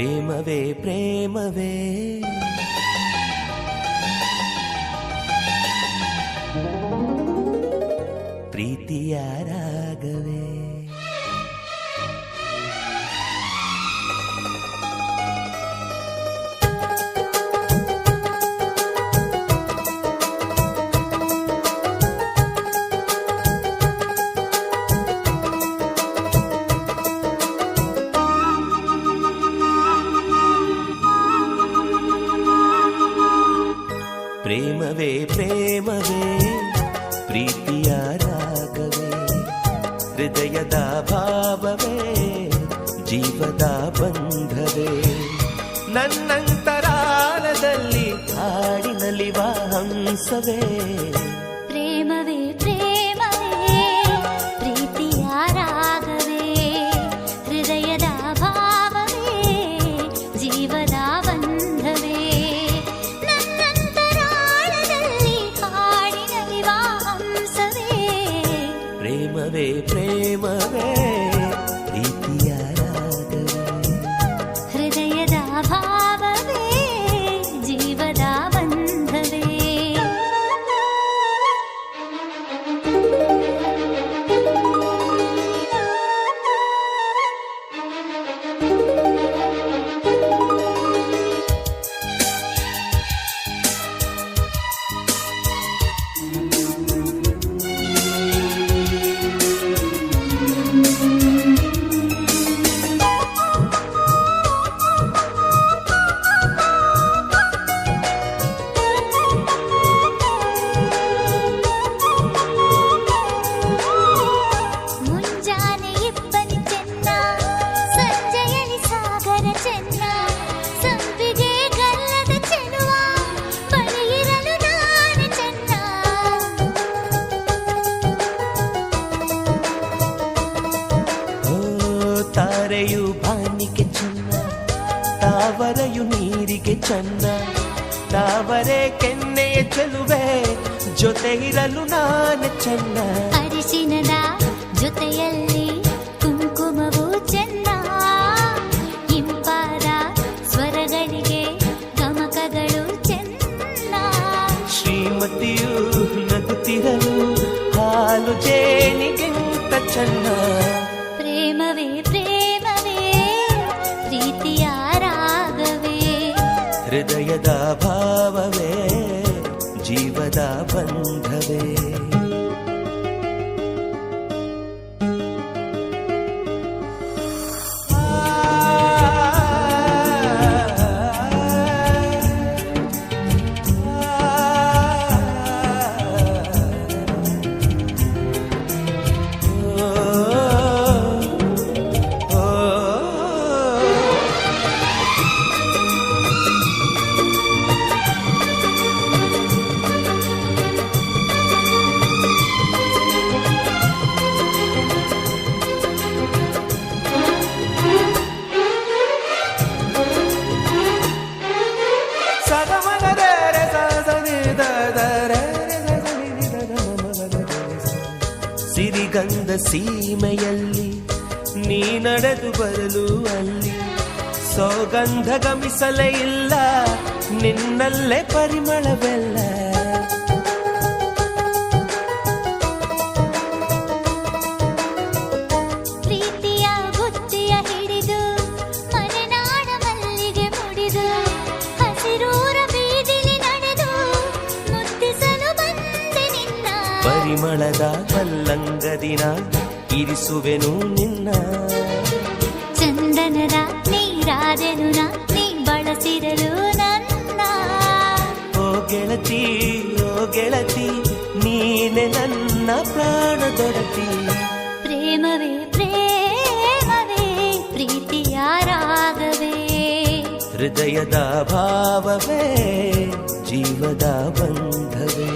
ಪ್ರೇಮವೇ ಪ್ರೇಮವೇ ಪ್ರೀತಿಯ ರಾಗವೇ. ಪ್ರೇಮವೇ ಪ್ರೇಮವೇ ಪ್ರೀತಿಯ ರಾಗವೇ ಹೃದಯದ ಭಾವವೇ ಜೀವದ ಬಂಧವೇ ನನ್ನಂತರಾಳದಲ್ಲಿ ಹಾಡಿನಲಿವ ಹಂಸವೇ. ಪ್ರೇಮವೇ ಪ್ರೇಮವೇ ಪ್ರೀತಿಯ ರಾಗವೇ ಹೃದಯದ ಭಾವವೇ ಜೀವದ ಬಂಧವೇ ಪ್ರೇಮವೇ ಪ್ರೇಮವೇ ಪ್ರೀತಿಯ ರಾಗವೇ ಹೃದಯದ ಭಾವವೇ ಜೀವದ ಬಂಧವೇ. ತಾರೆಯು ಬಾನಿಗೆ ಚೆನ್ನ ತಾವರೆಯು ನೀರಿಗೆ ಚೆನ್ನ ತಾವರೆ ಕೆನ್ನೆಯ ಚೆಲುವೆ ಜೊತೆ ಇರಲು ನಾನು ಚೆನ್ನ. ಅರಿಶಿನದ ಜೊತೆಯಲ್ಲಿ ಕುಂಕುಮವು ಚೆನ್ನ ಇಂಪಾದ ಸ್ವರಗಳಿಗೆ ಗಮಕಗಳು ಚೆನ್ನ. ಶ್ರೀಮತಿಯು ನಗುತ್ತಿರಲು ಹಾಲು ಜೇನಿಗಿಂತ ಚೆನ್ನ. ಪ್ರೇಮವೇ ಪ್ರೇಮವೇ ಪ್ರೀತಿಯ ರಾಗವೇ ಹೃದಯದ ಭಾವವೇ ಜೀವದ ಬಂಧವೇ. ಸಿರಿಗಂಧ ಸೀಮೆಯಲ್ಲಿ ನೀ ನಡೆದು ಬರಲು ಅಲ್ಲಿ ಸೌಗಂಧ ಗಮಿಸಲೇ ಇಲ್ಲ ನಿನ್ನಲ್ಲೇ ಪರಿಮಳವೆಲ್ಲ. ಪ್ರೀತಿಯ ಬುತ್ತಿಯ ಹಿಡಿದು ಮಲೆನಾಡ ಮಲ್ಲಿಗೆ ಮುಡಿದು ಹಸಿರೂರ ಬೀದಿಲಿ ನಡೆದು ಮುತ್ತಿಸಲು ಬಂದೆ ನಿನ್ನ. ಪರಿಮಳದ ಮಲ್ಲಂಗದಿನ ಇರಿಸುವೆನು ನಿನ್ನ. ಚಂದನದ ನೀರಾದೆನು ನೀ ಬಳಸಿರಲು ನನ್ನ. ಓ ಗೆಳತಿ ಓ ಗೆಳತಿ ನೀನೆ ನನ್ನ ಪ್ರಾಣದೊಡತಿ. ಪ್ರೇಮವೇ ಪ್ರೇಮವೇ ಪ್ರೀತಿಯ ರಾಗವೇ ಹೃದಯದ ಭಾವವೇ ಜೀವದ ಬಂಧವೇ.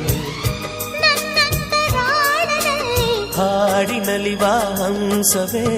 ಹಾಡಿನಲಿವ ಹಂಸವೇ